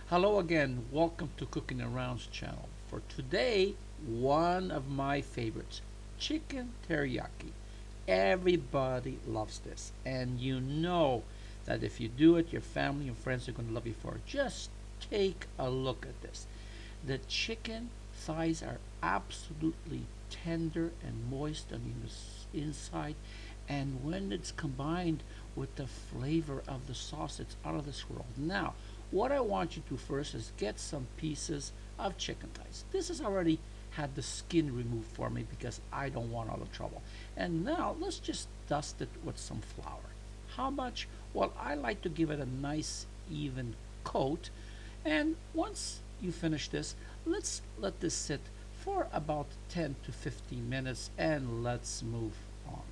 Hello again, welcome to Cooking Around's channel. For today, one of my favorites, chicken teriyaki. Everybody loves this, and you know that if you do it, your family and friends are going to love you for it. Just take a look at this. The chicken thighs are absolutely tender and moist on the inside, and when it's combined with the flavor of the sauce, it's out of this world. Now, what I want you to do first is get some pieces of chicken thighs. This has already had the skin removed for me because I don't want all the trouble. And now let's just dust it with some flour. How much? Well, I like to give it a nice even coat. And once you finish this, let's let this sit for about 10 to 15 minutes and let's move on.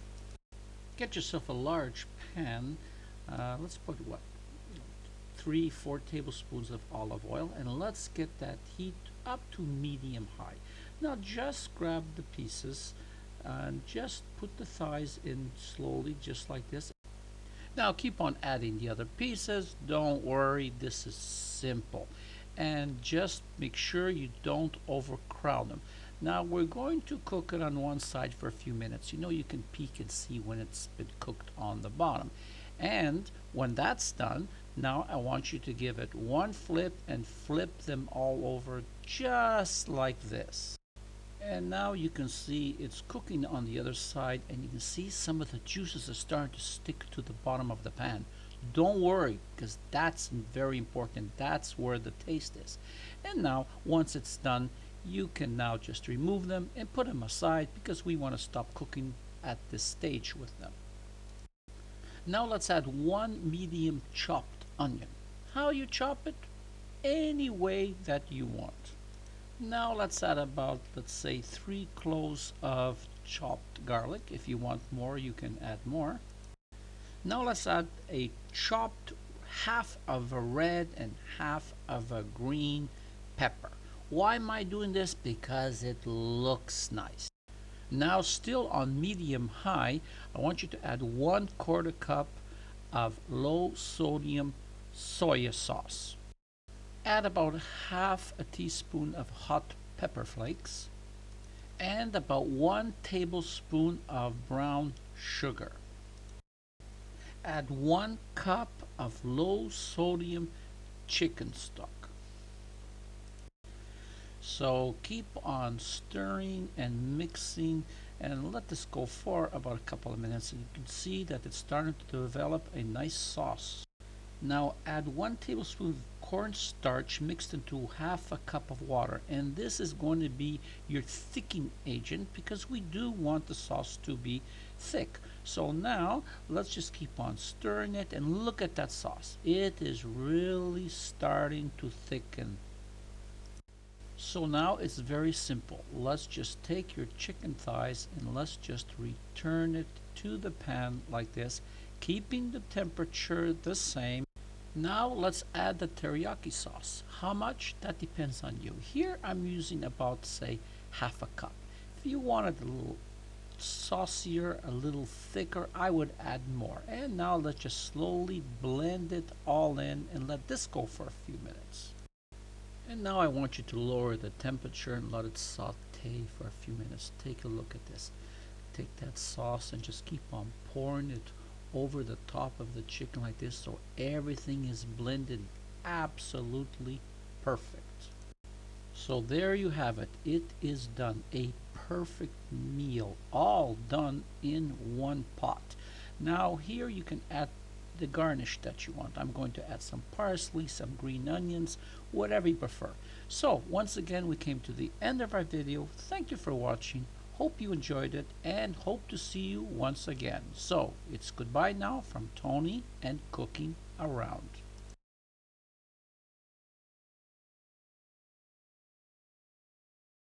Get yourself a large pan. Let's put what? 3-4 tablespoons of olive oil, and let's get that heat up to medium high. Now just grab the pieces and just put the thighs in slowly, just like this. Now keep on adding the other pieces. Don't worry, this is simple. And just make sure you don't overcrowd them. Now we're going to cook it on one side for a few minutes. You know, you can peek and see when it's been cooked on the bottom. And when that's done, now I want you to give it one flip and flip them all over just like this. And now you can see it's cooking on the other side, and you can see some of the juices are starting to stick to the bottom of the pan. Don't worry, because that's very important. That's where the taste is. And now once it's done, you can now just remove them and put them aside because we want to stop cooking at this stage with them. Now let's add one medium chopped onion. How you chop it? Any way that you want. Now let's add about, let's say, 3 cloves of chopped garlic. If you want more, you can add more. Now let's add a chopped half of a red and half of a green pepper. Why am I doing this? Because it looks nice. Now still on medium high, I want you to add 1/4 cup of low sodium soya sauce. Add about half a teaspoon of hot pepper flakes and about 1 tablespoon of brown sugar. Add 1 cup of low sodium chicken stock. So keep on stirring and mixing and let this go for about a couple of minutes, and you can see that it's starting to develop a nice sauce. Now add 1 tablespoon of cornstarch mixed into half a cup of water, and this is going to be your thickening agent because we do want the sauce to be thick. So now let's just keep on stirring it, and look at that sauce. It is really starting to thicken. So now it's very simple. Let's just take your chicken thighs and let's just return it to the pan like this, keeping the temperature the same. Now let's add the teriyaki sauce. How much? That depends on you. Here I'm using about, say, half a cup. If you want it a little saucier, a little thicker, I would add more. And now let's just slowly blend it all in and let this go for a few minutes. And now I want you to lower the temperature and let it saute for a few minutes. Take a look at this. Take that sauce and just keep on pouring it over the top of the chicken like this so everything is blended absolutely perfect. So there you have it. It is done. A perfect meal, all done in one pot. Now here you can add the garnish that you want. I'm going to add some parsley, some green onions, whatever you prefer. So once again, we came to the end of our video. Thank you for watching. Hope you enjoyed it and hope to see you once again. So it's goodbye now from Tony and Cooking Around.